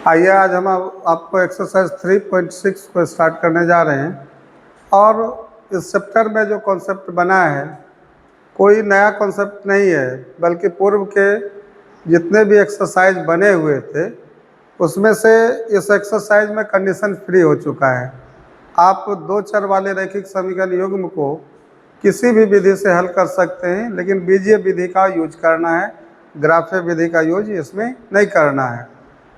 आइए आज हम आपको एक्सरसाइज 3.6 को स्टार्ट करने जा रहे हैं। और इस चैप्टर में जो कॉन्सेप्ट बना है कोई नया कॉन्सेप्ट नहीं है, बल्कि पूर्व के जितने भी एक्सरसाइज बने हुए थे उसमें से इस एक्सरसाइज में कंडीशन फ्री हो चुका है। आप दो चर वाले रैखिक समीकरण युग्म को किसी भी विधि से हल कर सकते हैं, लेकिन बीजीय विधि का यूज करना है, ग्राफीय विधि का यूज इसमें नहीं करना है।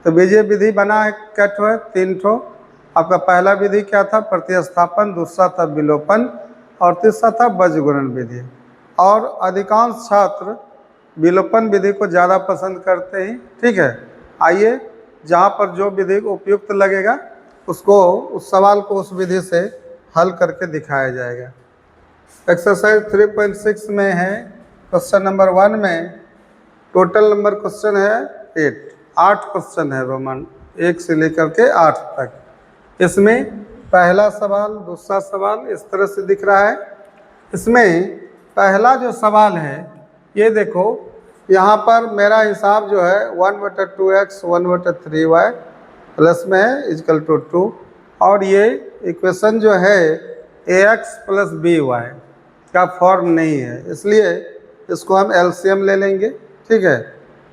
तो बीजीय विधि बना है क्या ठो है? 3 ठो। आपका पहला विधि क्या था? प्रतिस्थापन। दूसरा था विलोपन और तीसरा था बीजगुणन विधि। और अधिकांश छात्र विलोपन विधि को ज़्यादा पसंद करते हैं। ठीक है, आइए जहाँ पर जो विधि उपयुक्त लगेगा उसको, उस सवाल को उस विधि से हल करके दिखाया जाएगा। एक्सरसाइज 3.6 में है, क्वेश्चन नंबर 1 में टोटल नंबर क्वेश्चन है 8 क्वेश्चन है, रोमन 1 से लेकर के 8 तक। इसमें पहला सवाल, दूसरा सवाल इस तरह से दिख रहा है। इसमें पहला जो सवाल है ये देखो, यहाँ पर मेरा हिसाब जो है 1/2x 1/3y प्लस में है इक्वल टू 2, और ये इक्वेशन जो है ax + by का फॉर्म नहीं है, इसलिए इसको हम एलसीएम ले लेंगे। ठीक है,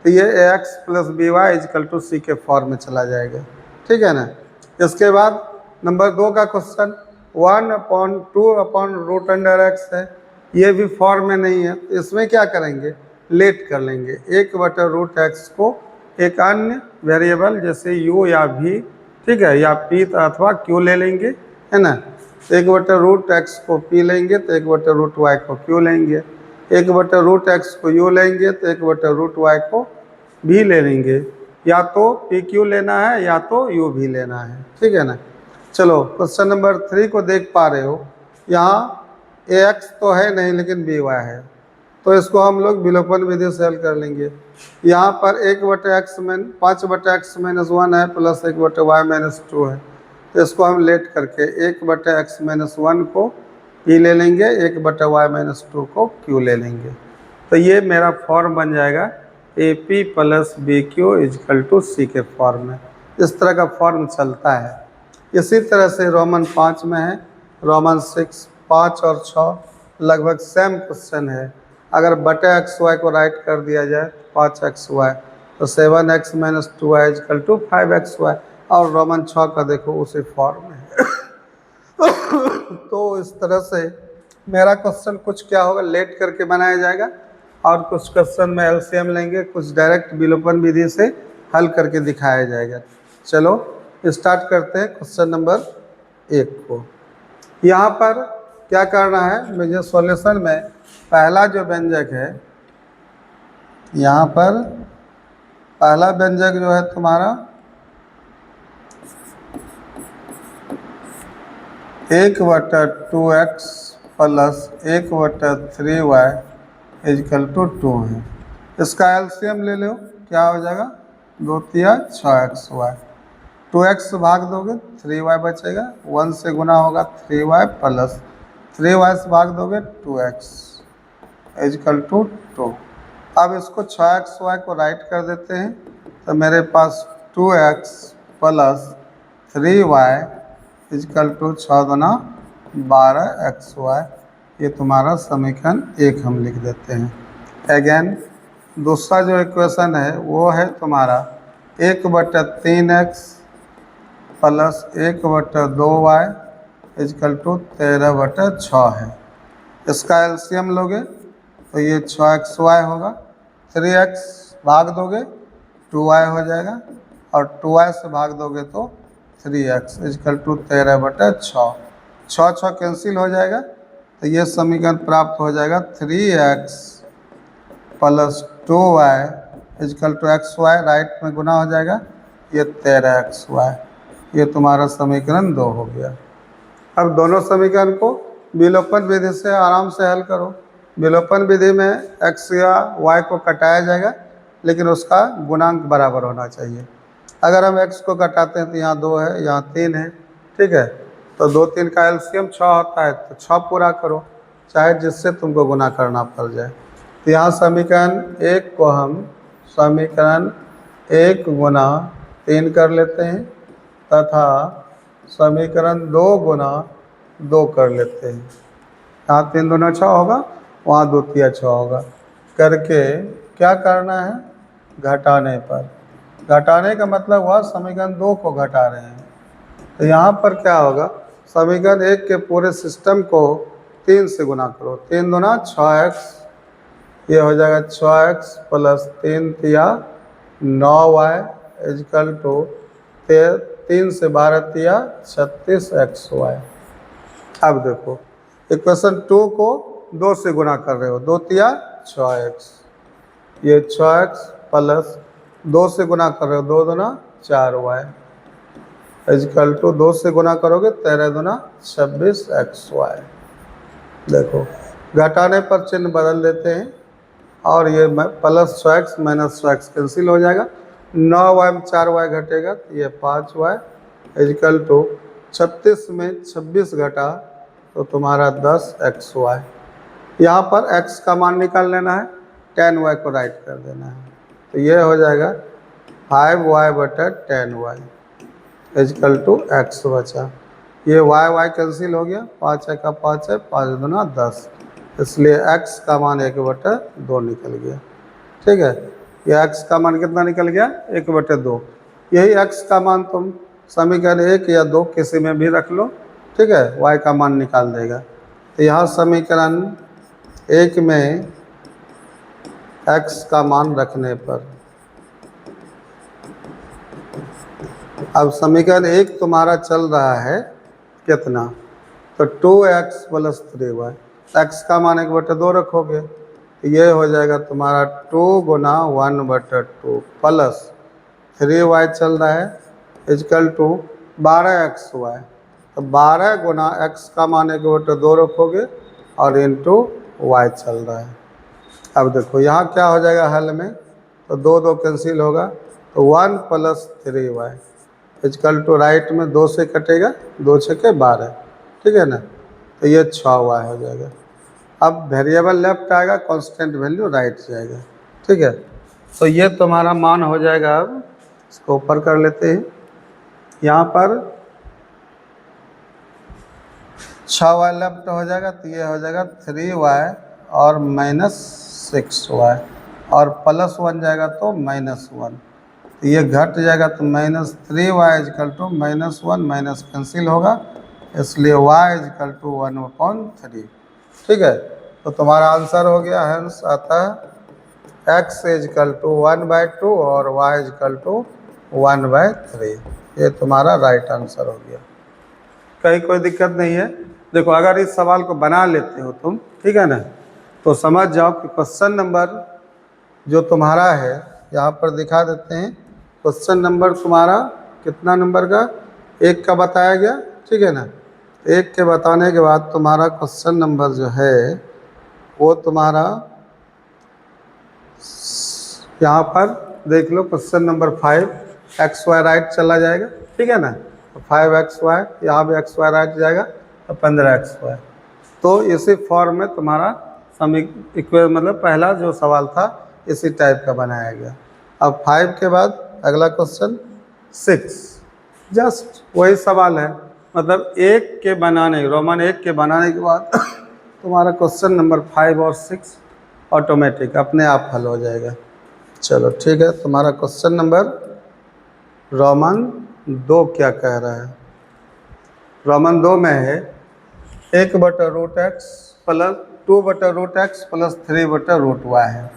तो ये ax + by = c के फॉर्म में चला जाएगा। ठीक है ना। इसके बाद नंबर 2 का क्वेश्चन 1/2/√x है, ये भी फॉर्म में नहीं है, तो इसमें क्या करेंगे? लेट कर लेंगे। 1/√x को एक अन्य वेरिएबल जैसे u या v, ठीक है, या p अथवा q ले लेंगे, है ना। 1/√x को p लेंगे तो 1/√y को q लेंगे, 1/√x को u लेंगे तो 1/√y को भी ले लेंगे। या तो PQ लेना है या तो U भी लेना है। ठीक है ना। चलो क्वेश्चन नंबर 3 को देख पा रहे हो, यहाँ AX तो है नहीं लेकिन BY है, तो इसको हम लोग विलोपन विधि से हल कर लेंगे। यहाँ पर 5/x - 1 है प्लस 1/y - 2 है, तो इसको हम लेट करके 1/x - 1 को P ले लेंगे, 1/y - 2 को Q ले लेंगे। तो ये मेरा फॉर्म बन जाएगा AP + BQ = C के फॉर्म में। इस तरह का फॉर्म चलता है। इसी तरह से रोमन 5 में है, रोमन 6, 5 और 6 लगभग सेम क्वेश्चन है। अगर बटे XY को राइट कर दिया जाए 5XY, तो 7x - 2y = 5XY, और रोमन 6 का देखो उसी फॉर्म में है। तो इस तरह से मेरा क्वेश्चन कुछ क्या होगा, लेट करके बनाया जाएगा, और कुछ क्वेश्चन में एलसीएम लेंगे, कुछ डायरेक्ट विलोपन विधि से हल करके दिखाया जाएगा। चलो स्टार्ट करते हैं क्वेश्चन नंबर 1 को। यहाँ पर क्या करना है, मुझे सॉल्यूशन में पहला जो व्यंजक है, यहाँ पर पहला व्यंजक जो है तुम्हारा 1/2x + 1/3y = 2 है। इसका एलसीएम ले लो, क्या हो जाएगा? 2 × 3 = 6xy। 2x भाग दोगे 3y बचेगा, 1 से गुना होगा 3y प्लस 3y से भाग दोगे 2x = 2। अब इसको 6xy को राइट कर देते हैं, तो मेरे पास 2x + 3y = 6 × 12xy। ये तुम्हारा समीकरण 1 हम लिख देते हैं। अगेन दूसरा जो इक्वेशन है वो है तुम्हारा 1/3x + 1/2y = 13/6 है। इसका एलसीएम लोगे तो ये 6xy होगा, 3x भाग दोगे 2y हो जाएगा, और 2y से भाग दोगे तो 3x = 13/6। 6 कैंसिल हो जाएगा, तो ये समीकरण प्राप्त हो जाएगा 3x + 2y = xy, राइट में गुना हो जाएगा, ये 13xy। ये तुम्हारा समीकरण 2 हो गया। अब दोनों समीकरण को विलोपन विधि से आराम से हल करो। विलोपन विधि में x या y को कटाया जाएगा, लेकिन उसका गुणांक बराबर होना चाहिए। अगर हम x को कटाते हैं तो यहाँ 2 है, यहाँ 3 है। ठीक है, तो 2 3 का एलसीएम 6 होता है, तो 6 पूरा करो, चाहे जिससे तुमको गुना करना पड़ जाए। तो यहाँ समीकरण 1 को हम समीकरण 1 × 3 कर लेते हैं तथा समीकरण 2 गुना 2 कर लेते हैं। यहाँ 3 दूना 6 होगा, वहाँ 2 तिया 6 होगा। करके क्या करना है, घटाने पर। घटाने का मतलब हुआ समीकरण 2 को घटा रहे हैं। तो यहाँ पर क्या होगा, समीकरण 1 के पूरे सिस्टम को 3 से गुना करो। 3 दूना 6x, ये हो जाएगा 6x प्लस 3 तिया 9y इजकल टू 3 से 12 तिया 36xy। अब देखो इक्वेशन 2 को 2 से गुना कर रहे हो, 2 तिया 6x, ये 6x प्लस 2 से गुना कर रहे हो, 2 दूना 4y इजकल टू 2 से गुना करोगे 13 दूना 26xy। देखो घटाने पर चिन्ह बदल देते हैं और ये plus 6x minus 6x cancel हो जाएगा। 9y में 4y घटेगा तो ये 5y इजकल टू 36 में 26 घटा तो तुम्हारा 10xy। यहाँ पर x का मान निकाल लेना है, 10y को राइट कर देना है, तो ये हो जाएगा 5y बटा 10y इजकल टू x बचा। ये y कैंसिल हो गया, 5 का 5 है, 5 दूना 10, इसलिए x का मान 1/2 निकल गया। ठीक है, ये x का मान कितना निकल गया, 1/2। यही x का मान तुम समीकरण 1 या 2 किसी में भी रख लो, ठीक है, y का मान निकाल देगा। तो यहाँ समीकरण 1 में x का मान रखने पर, अब समीकरण 1 तुम्हारा चल रहा है कितना, तो 2x प्लस 3y, x का मान 1/2 रखोगे तो ये हो जाएगा तुम्हारा 2 गुना 1/2 प्लस 3y चल रहा है इजकल टू 12xy, तो 12 गुना x का मान 1/2 रखोगे और इंटू y चल रहा है। अब देखो यहाँ क्या हो जाएगा हल में, तो 2 कैंसिल होगा तो 1 plus 3y is equal to right में 2 से कटेगा, 2 छके 12, ठीक है ना, तो ये 6y हो जाएगा। अब वेरिएबल लेफ्ट आएगा, कांस्टेंट वैल्यू राइट जाएगा। ठीक है, तो ये तुम्हारा मान हो जाएगा। अब इसको ऊपर कर लेते हैं, यहाँ पर 6y लेफ्ट हो जाएगा तो ये हो जाएगा 3y और माइनस 6y और प्लस 1 जाएगा तो -1, तो ये घट जाएगा तो -3y is equal to -1 minus cancel होगा, इसलिए y इजकल टू 1/3। ठीक है, तो तुम्हारा आंसर हो गया, हेंस आता है x इजकल टू 1/2 और y इजकल टू 1/3। ये तुम्हारा राइट आंसर हो गया। कहीं कोई दिक्कत नहीं है। देखो अगर इस सवाल को बना लेते हो तुम, ठीक है ना, तो समझ जाओ कि क्वेश्चन नंबर जो तुम्हारा है यहाँ पर दिखा देते हैं। क्वेश्चन नंबर तुम्हारा कितना नंबर का, 1 का बताया गया, ठीक है ना। 1 के बताने के बाद तुम्हारा क्वेश्चन नंबर जो है वो तुम्हारा यहाँ पर देख लो, क्वेश्चन नंबर 5 xy राइट चला जाएगा, ठीक है ना, तो 5xy यहाँ भी xy राइट जाएगा तो 15xy। तो इसी फॉर्म में तुम्हारा मतलब पहला जो सवाल था इसी टाइप का बनाया गया। अब 5 के बाद अगला क्वेश्चन 6, जस्ट वही सवाल है, मतलब 1 के बनाने, रोमन 1 के बनाने के बाद तुम्हारा क्वेश्चन नंबर 5 और 6 ऑटोमेटिक अपने आप हल हो जाएगा। चलो ठीक है, तुम्हारा क्वेश्चन नंबर रोमन 2 क्या कह रहा है। रोमन 2 में है 1/√x plus 2/√x plus 3/√y है।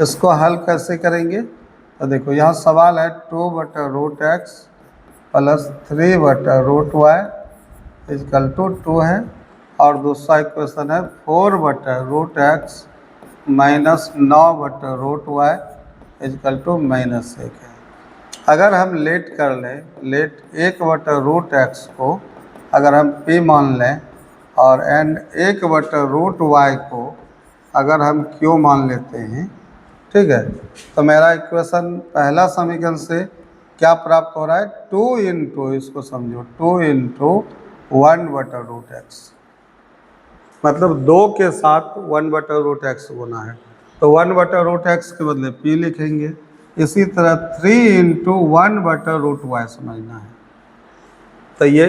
इसको हल कैसे करेंगे, तो देखो यहाँ सवाल है 2/√x plus 3/√y is equal to 2 है, और दूसरा इक्वेशन है 4/√x minus 9/√y is equal to -1 है। अगर हम लेट कर लें, लेट 1/√x को अगर हम p मान लें और एंड 1/√y को अगर हम q मान लेते हैं, ठीक है, तो मेरा इक्वेशन पहला समीकरण से क्या प्राप्त हो रहा है, 2 इंटू, इसको समझो, 2 इंटू 1/√x, मतलब 2 के साथ 1/√x गुना है, तो 1/√x के बदले p लिखेंगे, इसी तरह 3 इंटू 1/√y समझना है। तो ये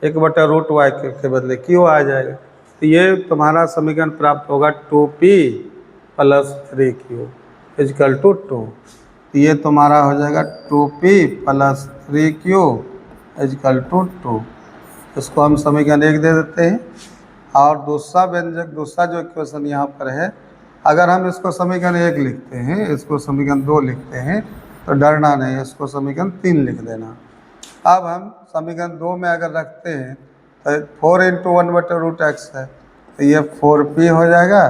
1/√y के बदले क्यों आ जाएगा, तो ये तुम्हारा समीकरण प्राप्त होगा 2p + 3q इजकल टू 2। ये तुम्हारा हो जाएगा 2p + 3q इजकल टू 2। इसको हम समीकरण 1 दे देते हैं। और दूसरा व्यंजक, दूसरा जो इक्वेशन यहाँ पर है, अगर हम इसको समीकरण 1 लिखते हैं, इसको समीकरण 2 लिखते हैं, तो डरना नहीं, इसको समीकरण 3 लिख देना। अब हम समीकरण 2 में अगर रखते हैं तो 4 इंटू 1/√x है, तो ये 4p हो जाएगा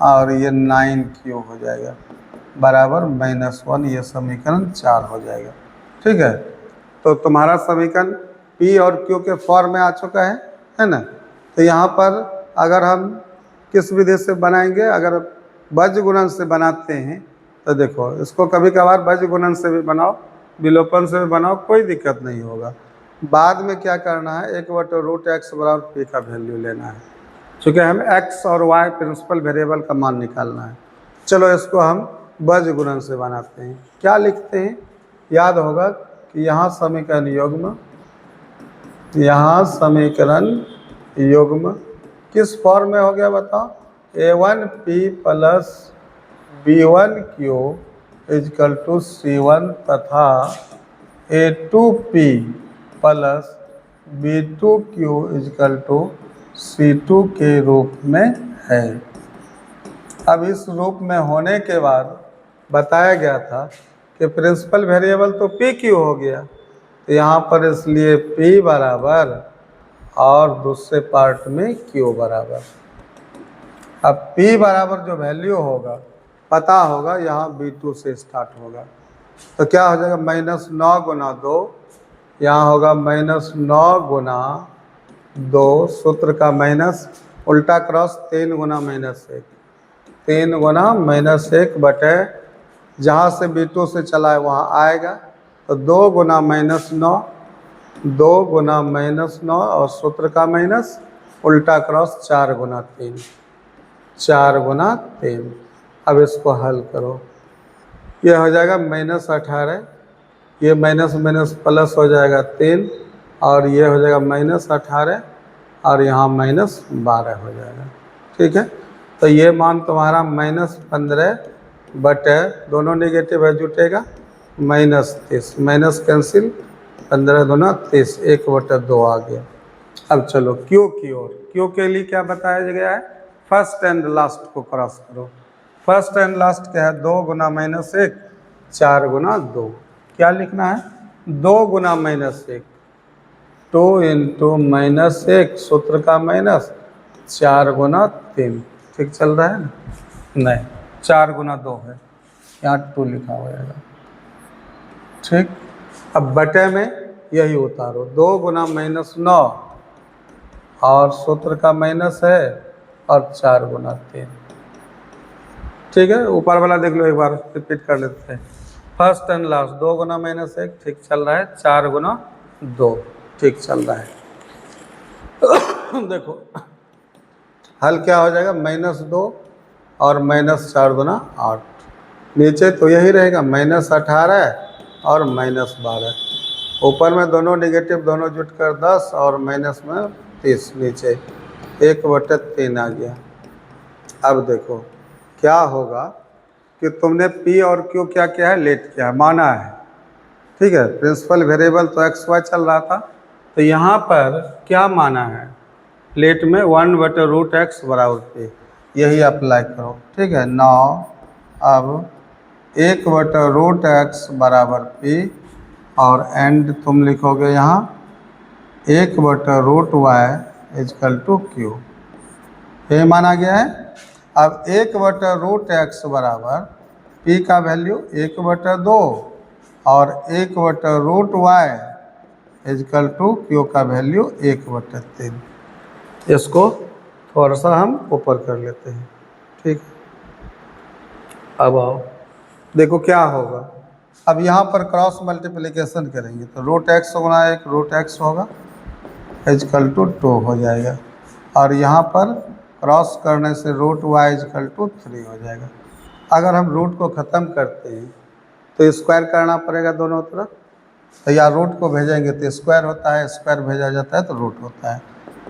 और ये 9q हो जाएगा बराबर -1। ये समीकरण 4 हो जाएगा। ठीक है, तो तुम्हारा समीकरण p और q के फॉर्म में आ चुका है ना। तो यहाँ पर अगर हम किस विधि से बनाएंगे, अगर वज्र गुणन से बनाते हैं तो देखो, इसको कभी कभार वज्र गुणन से भी बनाओ, विलोपन से भी बनाओ, कोई दिक्कत नहीं होगा। बाद में क्या करना है, 1/√x बराबर p का वैल्यू लेना है, चूँकि हम x और y प्रिंसिपल वेरिएबल का मान निकालना है। चलो इसको हम वज्र गुणन से बनाते हैं। क्या लिखते हैं, याद होगा कि यहाँ समीकरण युग्म, यहाँ समीकरण युग्म किस फॉर्म में हो गया बताओ, a1p + b1q is equal to c1 तथा a2p + b2q is equal to c2 के रूप में है। अब इस रूप में होने के बाद बताया गया था कि प्रिंसिपल वेरिएबल तो pq हो गया, तो यहाँ पर इसलिए p बराबर और दूसरे पार्ट में q बराबर। अब p बराबर जो वैल्यू होगा पता होगा, यहाँ b2 से स्टार्ट होगा, तो क्या हो जाएगा, -9 गुना 2, यहाँ होगा -9 गुना 2, सूत्र का माइनस, उल्टा क्रॉस 3 गुना -1, 3 गुना -1 बटे, जहाँ से b2 से चला है वहाँ आएगा, तो 2 गुना -9, 2 गुना -9 और सूत्र का माइनस, उल्टा क्रॉस 4 गुना 3, 4 गुना 3। अब इसको हल करो, ये हो जाएगा -18, ये माइनस माइनस प्लस हो जाएगा 3, और ये हो जाएगा -18 और यहाँ -12 हो जाएगा। ठीक है, तो ये मान तुम्हारा -15 बटे, दोनों नेगेटिव है जुटेगा, -30, माइनस कैंसिल, 15 दूना 30, 1/2 आ गया। अब चलो क्यू की ओर, क्यू के लिए क्या बताया गया है, फर्स्ट एंड लास्ट को क्रॉस करो। फर्स्ट एंड लास्ट क्या है, 2 गुना -1, 4 गुना 2। क्या लिखना है, 2 गुना -1, 2 इंटू -1, सूत्र का माइनस, 4 गुना 3। ठीक चल रहा है ना, नहीं 4 गुना 2 है, यहाँ 2 लिखा हुआ है। ठीक, अब बटे में यही उतारो, 2 गुना -9 और सूत्र का माइनस है और 4 गुना 3। ठीक है, ऊपर वाला देख लो एक बार, रिपीट कर लेते हैं। फर्स्ट एंड लास्ट 2 गुना -1 ठीक चल रहा है, 4 गुना 2 ठीक चल रहा है। देखो हल क्या हो जाएगा, -2 और -4 गुना 8, नीचे तो यही रहेगा -18 और -12, ऊपर में दोनों नेगेटिव, दोनों जुट कर 10 और माइनस में 30, नीचे 1/3 आ गया। अब देखो क्या होगा कि तुमने p और q क्या किया है, लेट किया है, माना है। ठीक है, प्रिंसिपल वेरिएबल तो xy चल रहा था, तो यहाँ पर क्या माना है, लेट में 1/√x बराबर p, यही अप्लाई करो। ठीक है, 9 अब 1/√x बराबर p और एंड तुम लिखोगे यहाँ 1/√y इजकल टू q, ये माना गया है। अब 1/√x बराबर p का वैल्यू 1/2 और 1/√y इजकल टू q का वैल्यू 1/3। इसको थोड़ा सा हम ऊपर कर लेते हैं। ठीक, अब आओ देखो क्या होगा। अब यहाँ पर क्रॉस मल्टीप्लिकेशन करेंगे तो √x गुना 1 √x होगा इजकल टू 2 हो जाएगा, और यहाँ पर क्रॉस करने से √y इजकल टू 3 हो जाएगा। अगर हम रूट को ख़त्म करते हैं तो स्क्वायर करना पड़ेगा दोनों तरफ, तो या रूट को भेजेंगे तो स्क्वायर होता है, स्क्वायर भेजा जाता है तो रूट होता है।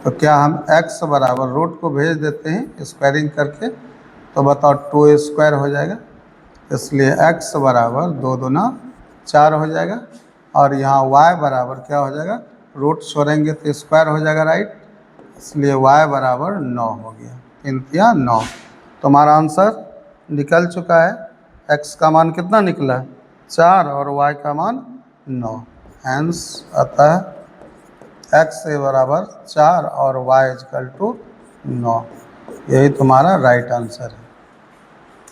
तो क्या हम x बराबर रूट को भेज देते हैं स्क्वायरिंग करके, तो बताओ 2 स्क्वायर हो जाएगा, इसलिए x बराबर 2 दूना 4 हो जाएगा, और यहाँ y बराबर क्या हो जाएगा, रूट छोड़ेंगे तो स्क्वायर हो जाएगा, राइट, इसलिए y बराबर 9 हो गया, 3 या 9। तुम्हारा आंसर निकल चुका है। x का मान कितना निकला है 4 और y का मान 9, हैंस अतः x बराबर 4 और y इक्वल टू 9, यही तुम्हारा राइट आंसर है।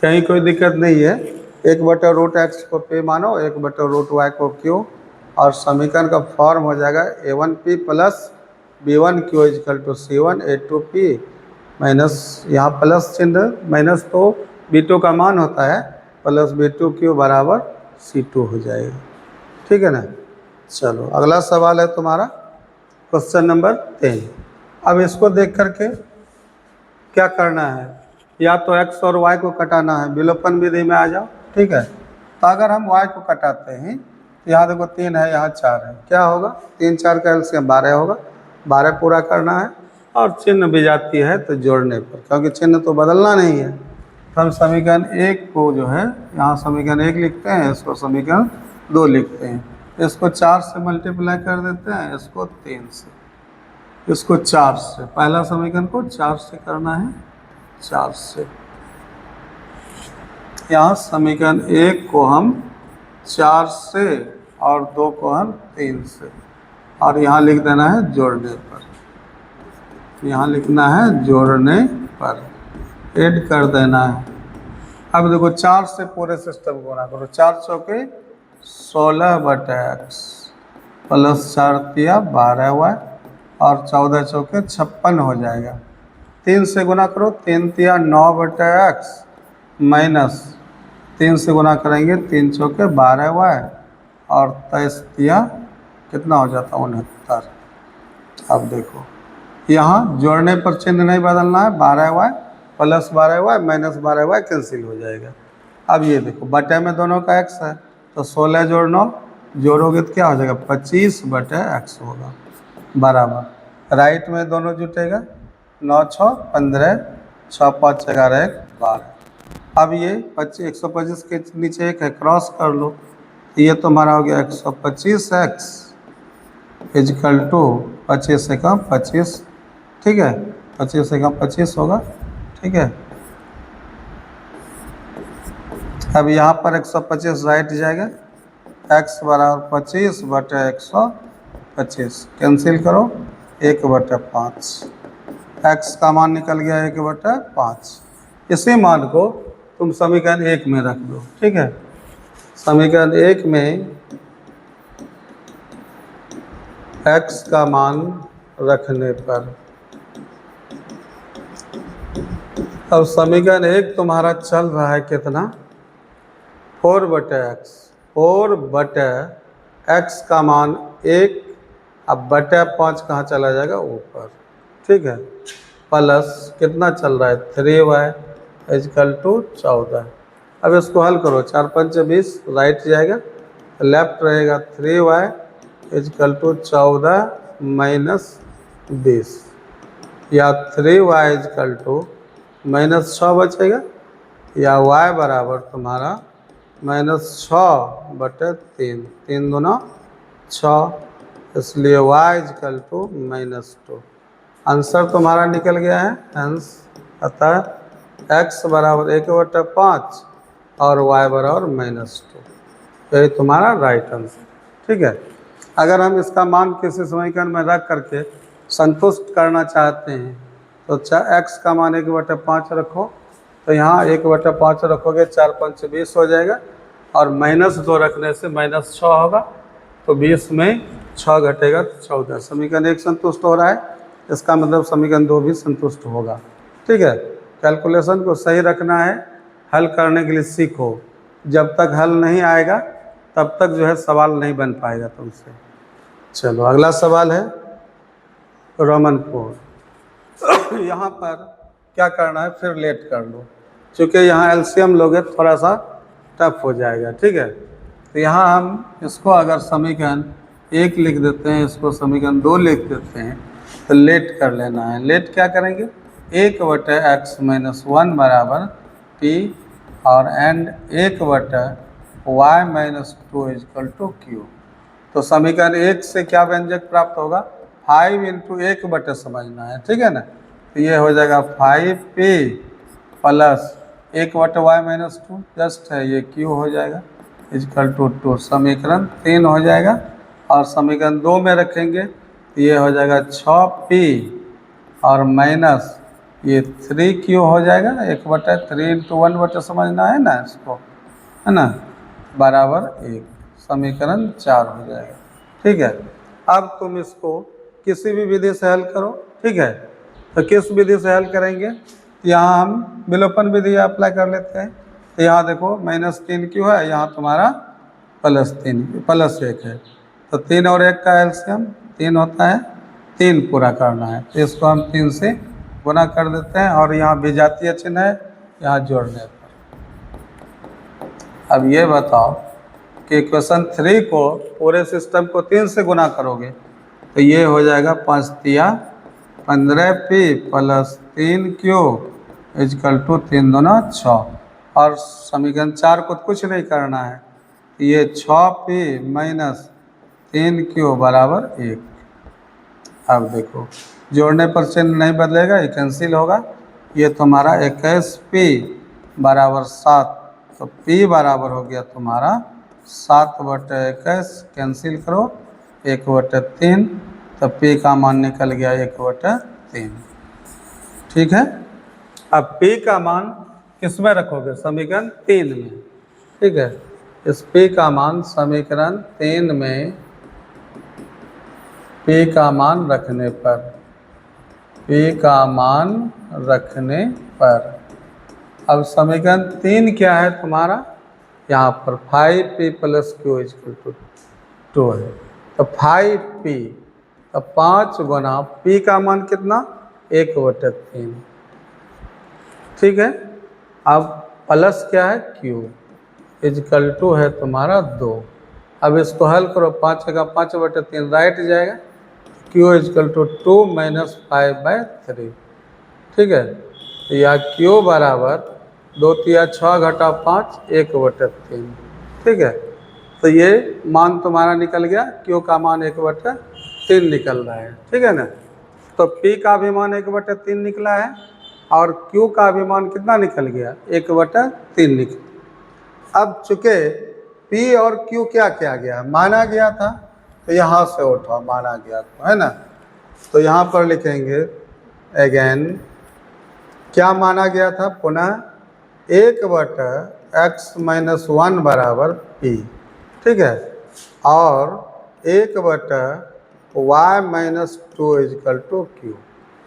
कहीं कोई दिक्कत नहीं है, 1/√x को p मानो, 1/√y को q, और समीकरण का फॉर्म हो जाएगा a1p plus b1q equal to c1 a2p minus, यहाँ प्लस चिन्ह माइनस तो b2 का मान होता है, प्लस b2q बराबर c2 हो जाएगा, ठीक है ना। चलो अगला सवाल है तुम्हारा क्वेश्चन नंबर 3। अब इसको देख करके क्या करना है, या तो x और y को कटाना है, विलोपन विधि में आ जाओ, ठीक है। तो अगर हम y को कटाते हैं तो यहाँ देखो 3 है, यहाँ 4 है, क्या होगा 3 4 का एलसीएम 12 होगा, 12 पूरा करना है, और चिन्ह भी जाती है तो जोड़ने पर, क्योंकि चिन्ह तो बदलना नहीं है, तो हम समीकरण 1 को जो है यहाँ समीकरण 1 लिखते हैं, इसको समीकरण 2 लिखते हैं, इसको 4 से मल्टीप्लाई कर देते हैं, इसको 3 से, इसको 4 से, पहला समीकरण को 4 से करना है, 4 से, यहाँ समीकरण 1 को हम 4 से और 2 को हम 3 से, और यहाँ लिख देना है जोड़ने पर, यहाँ लिखना है जोड़ने पर, ऐड कर देना है। अब देखो 4 से पूरे सिस्टम को गुणा करो, 4 चौके 16/x प्लस 4 तिया 12y और 14 चौके 56 हो जाएगा। 3 से गुणा करो, 3 तिया 9/x माइनस 3 से गुणा करेंगे 3 चौके 12y और 23 तिया कितना हो जाता है 69। अब देखो यहाँ जोड़ने पर चिन्ह नहीं बदलना है, 12y plus 12y minus 12y cancel हो जाएगा। अब ये देखो बटे में दोनों का x है, तो 16 जोड़ 9 जोड़ोगे तो क्या हो जाएगा 25/x होगा, बराबर राइट में दोनों जुटेगा, 9 6 15, 6 5 11 1 12। अब ये 125 के नीचे 1 है, क्रॉस कर लो, ये तुम्हारा हो गया 125x इजकल टू 25 से कम 25, ठीक है, 25 से कम 25 होगा, ठीक है। अब यहाँ पर 125 राइट जाएगा, x बराबर 25/125, कैंसिल करो 1/5, x का मान निकल गया 1/5। इसी मान को तुम समीकरण 1 में रख दो, ठीक है। समीकरण 1 में x का मान रखने पर, अब समीकरण 1 तुम्हारा चल रहा है कितना 4/x, 4/x का मान 1, अब बटे 5 कहाँ चला जाएगा ऊपर, ठीक है, प्लस कितना चल रहा है 3y इजकल टू 14। अब इसको हल करो, 4 5 20 राइट जाएगा, लेफ्ट रहेगा 3y इजकल टू 14 माइनस 20, या 3y इजकल टू माइनस 6 बचेगा, या y बराबर तुम्हारा -6/3, 3 दूना 6, इसलिए y इजकल टू -2। आंसर तुम्हारा निकल गया है, हेंस अतः x बराबर 1/5 और y बराबर -2, यही तुम्हारा राइट आंसर, ठीक है। अगर हम इसका मान किसी समीकरण में रख करके संतुष्ट करना चाहते हैं तो x का मान 1/5 रखो, तो यहाँ 1/5 रखोगे 4 5 20 हो जाएगा, और -2 रखने से -6 होगा, तो 20 में 6 घटेगा तो 14। समीकरण 1 संतुष्ट हो रहा है, इसका मतलब समीकरण 2 भी संतुष्ट होगा, ठीक है। कैलकुलेशन को सही रखना है, हल करने के लिए सीखो, जब तक हल नहीं आएगा तब तक जो है सवाल नहीं बन पाएगा तुमसे। चलो अगला सवाल है रोमन 4। यहाँ पर क्या करना है, फिर लेट कर लो, क्योंकि यहाँ एलसीएम लोगे थोड़ा सा टफ हो जाएगा, ठीक है। तो यहाँ हम इसको अगर समीकरण 1 लिख देते हैं, इसको समीकरण 2 लिख देते हैं, तो लेट कर लेना है। लेट क्या करेंगे, 1/x-1 बराबर p और एंड 1/y-2 = q। तो समीकरण 1 से क्या व्यंजक प्राप्त होगा, 5 × 1 समझना है, ठीक है ना। तो ये हो जाएगा 5p प्लस 1/y-2 जस्ट है, ये q हो जाएगा = 2। समीकरण 3 हो जाएगा। और समीकरण 2 में रखेंगे तो ये हो जाएगा 6p और माइनस ये 3q हो जाएगा, 1/3 × 1 समझना है ना इसको, है ना, बराबर 1। समीकरण 4 हो जाएगा, ठीक है। अब तुम इसको किसी भी विधि से हल करो, ठीक है। तो किस विधि से हल करेंगे, यहाँ हम विलोपन विधि अप्लाई कर लेते हैं। तो यहाँ देखो -3q है, यहाँ तुम्हारा +1 है, तो 3 और 1 का एलसीएम 3 होता है, 3 पूरा करना है, तो इसको हम 3 से गुना कर देते हैं और यहाँ विजातीय चिन्ह है, यहाँ जोड़ने पर। अब ये बताओ कि इक्वेशन 3 को पूरे सिस्टम को 3 से गुना करोगे तो ये हो जाएगा 5 तिया 15p प्लस 3q = 3 दूना 6। और समीकरण 4 को कुछ नहीं करना है, ये 6p माइनस 3q बराबर 1। अब देखो जोड़ने पर चिन्ह नहीं बदलेगा, ये कैंसिल होगा। ये तुम्हारा 21p बराबर 7, तो p बराबर हो गया तुम्हारा 7/21, कैंसिल करो 1/3, तो p का मान निकल गया 1/3, ठीक है। अब p का मान किस में रखोगे, समीकरण 3 में, ठीक है। इस p का मान समीकरण 3 में p का मान रखने पर अब समीकरण 3 क्या है तुम्हारा, यहाँ पर 5p प्लस q = 2 है, तो 5p, तो 5 गुना p का मान कितना, 1/3, ठीक है। अब प्लस क्या है, q = है तुम्हारा 2। अब इसको हल करो, 5 का 5/3 राइट जाएगा, q = 2 - 5/3, ठीक है। तो यह q बराबर 2 तिया 6 घटा 5 1/3, ठीक है। तो ये मान तुम्हारा निकल गया, q का मान 1/3 निकल रहा है, ठीक है ना। तो p का भी मान 1/3 निकला है और q का भी मान कितना निकल गया, 1/3 निकल। अब चूँकि p और q क्या किया गया, माना गया था, तो यहाँ से उठा माना गया तो, है ना। तो यहाँ पर लिखेंगे अगेन क्या माना गया था, पुनः 1/x-1 बराबर p, ठीक है, और 1/y-2 = q,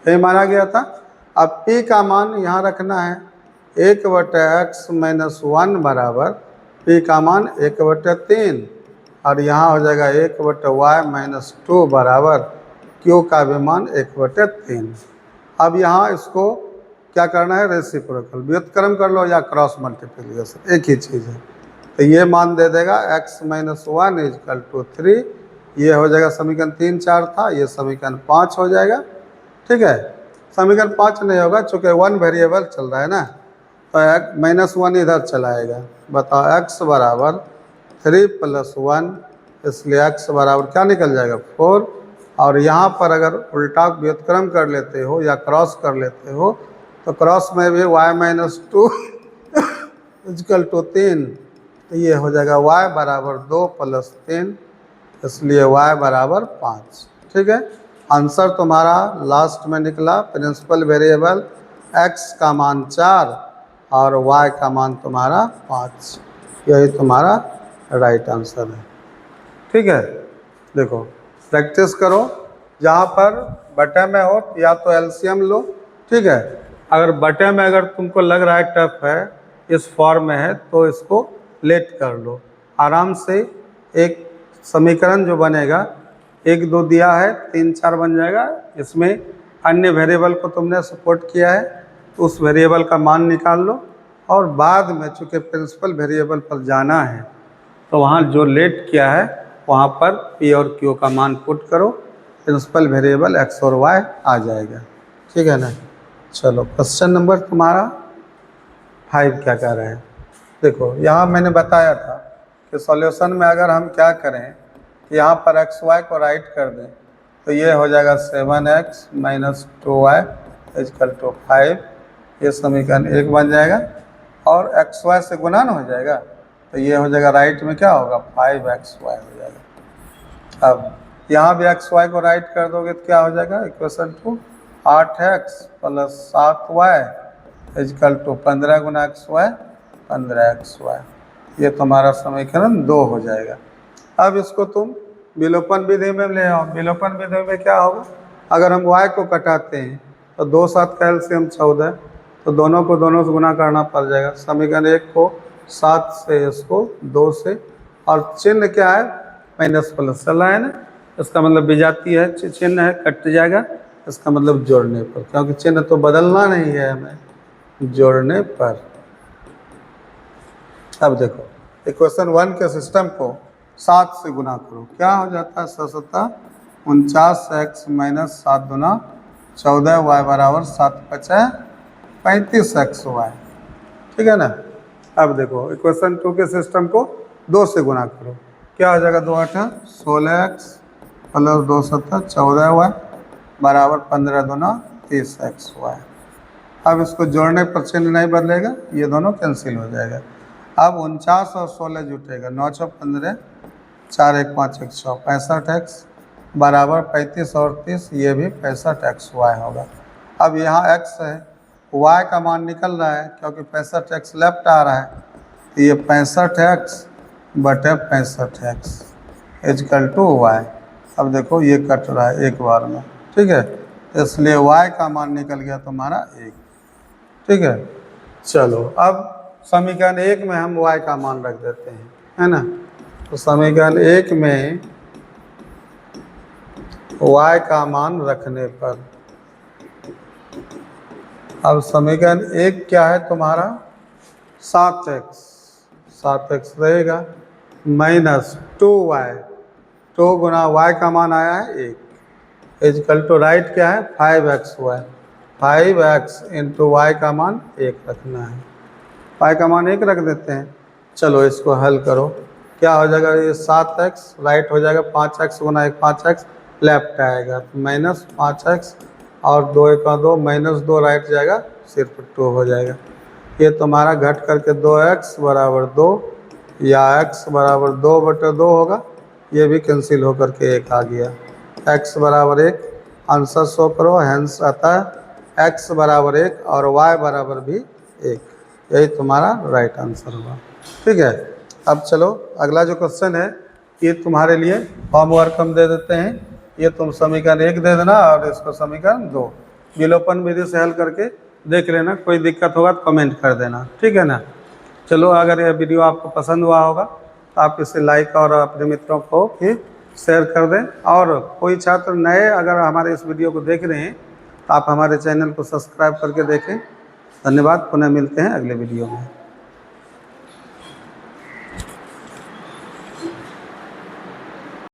ये माना गया था। अब p का मान यहाँ रखना है, 1/x-1 बराबर p का मान 1/3 और यहाँ हो जाएगा 1/y-2 बराबर q का भी मान 1/3। अब यहाँ इसको क्या करना है, रेसिप्रोकल व्युत्क्रम कर लो या क्रॉस मल्टीप्लिकेशन, एक ही चीज़ है। तो ये मान दे देगा x-1 = 3, ये हो जाएगा समीकरण 3 4 था, ये समीकरण 5 हो जाएगा, ठीक है। समीकरण 5 नहीं होगा चूँकि 1 वेरिएबल चल रहा है ना, तो -1 इधर चलाएगा। बताओ x बराबर 3 + 1, इसलिए x बराबर क्या निकल जाएगा, 4। और यहाँ पर अगर उल्टा व्युत्क्रम कर लेते हो या क्रॉस कर लेते हो तो क्रॉस में भी y-2 = 3, तो ये हो जाएगा y बराबर 2 + 3, इसलिए y बराबर 5, ठीक है। आंसर तुम्हारा लास्ट में निकला, प्रिंसिपल वेरिएबल x का मान 4 और y का मान तुम्हारा 5, यही तुम्हारा राइट आंसर है, ठीक है। देखो प्रैक्टिस करो, जहाँ पर बटे में हो या तो एलसीएम लो, ठीक है। अगर बटे में अगर तुमको लग रहा है टफ है, इस फॉर्म में है, तो इसको लेट कर लो आराम से। एक समीकरण जो बनेगा 1 2 दिया है, 3 4 बन जाएगा। इसमें अन्य वेरिएबल को तुमने सपोर्ट किया है तो उस वेरिएबल का मान निकाल लो और बाद में चूँकि प्रिंसिपल वेरिएबल पर जाना है तो वहाँ जो लेट किया है वहाँ पर पी और क्यू का मान पुट करो, प्रिंसिपल वेरिएबल एक्स और वाई आ जाएगा। ठीक है ना। चलो क्वेश्चन नंबर तुम्हारा 5 क्या कह रहे हैं। देखो यहाँ मैंने बताया था कि सॉल्यूशन में अगर हम क्या करें कि यहाँ पर एक्स वाई को राइट कर दें तो ये हो जाएगा 7x minus 2y is equal to 5। ये समीकरण 1 बन जाएगा और एक्स वाई से गुणा न हो जाएगा तो ये हो जाएगा राइट में क्या होगा 5xy हो जाएगा। अब यहाँ भी एक्स वाई को राइट कर दोगे तो क्या हो जाएगा equation two 8x plus 7y equal to 15 गुना एक्स वाई 15xy। ये तुम्हारा समीकरण 2 हो जाएगा। अब इसको तुम विलोपन विधि में ले आओ। विलोपन विधि में क्या होगा, अगर हम y को कटाते हैं तो 2 7 का एलसीएम 14, तो दोनों को दोनों से गुना करना पड़ जाएगा। समीकरण 1 को 7 से, इसको 2 से, और चिन्ह क्या है माइनस प्लस चला है ना, इसका मतलब विजाती है, चिन्ह है कट जाएगा, इसका मतलब जोड़ने पर, क्योंकि चिन्ह तो बदलना नहीं है हमें, जोड़ने पर। अब देखो इक्वेशन 1 के सिस्टम को 7 से गुना करो, क्या हो जाता है 7 49x माइनस 7 गुना 14y बराबर 7 5 35xy। ठीक है ना। अब देखो इक्वेशन 2 के सिस्टम को 2 से गुना करो, क्या हो जाएगा 2 8 16x प्लस 2 7 14y बराबर 15 दुना 30xy। अब इसको जोड़ने पर चिन्ह नहीं बदलेगा, ये दोनों कैंसिल हो जाएगा। अब 49 और 16 जुटेगा, 9 6 15 4 1 5 1 6 65x बराबर 35 और 30, ये भी 65xy होगा। अब यहाँ x है, y का मान निकल रहा है क्योंकि 65x लेफ्ट आ रहा है, तो ये 65x बटे 65x इजकल टू y। अब देखो ये कट रहा है एक बार में, ठीक है, इसलिए y का मान निकल गया तुम्हारा 1। ठीक है। चलो अब समीकरण 1 में हम y का मान रख देते हैं, है ना। तो समीकरण 1 में y का मान रखने पर, अब समीकरण 1 क्या है तुम्हारा 7x रहेगा माइनस 2y, 2 गुना y का मान आया है 1 इजकल टू राइट क्या है 5xy, 5x इंटू वाई का मान 1 रखना है, y का मान 1 रख देते हैं। चलो इसको हल करो, क्या हो जाएगा ये 7x राइट हो जाएगा, 5x गुना 1 5x लेफ्ट आएगा, तो माइनस 5x और 2 1 2 माइनस 2 राइट जाएगा, सिर्फ 2 हो जाएगा। ये तुम्हारा घट करके 2x बराबर 2 या x बराबर 2 बटे 2 होगा, ये भी कैंसिल होकर के 1 आ गया। x बराबर 1 आंसर शो करो, हैंस आता है x बराबर 1 और y बराबर भी 1, यही तुम्हारा राइट आंसर होगा। ठीक है। अब चलो अगला जो क्वेश्चन है ये तुम्हारे लिए होमवर्क हम दे देते हैं, ये तुम समीकरण 1 दे देना और इसको समीकरण 2 विलोपन विधि से हल करके देख लेना, कोई दिक्कत होगा तो कमेंट कर देना। ठीक है ना। चलो अगर यह वीडियो आपको पसंद हुआ होगा तो आप इसे लाइक और अपने मित्रों को भी शेयर कर दें, और कोई छात्र नए अगर हमारे इस वीडियो को देख रहे हैं तो आप हमारे चैनल को सब्सक्राइब करके देखें। धन्यवाद, पुनः मिलते हैं अगले वीडियो में।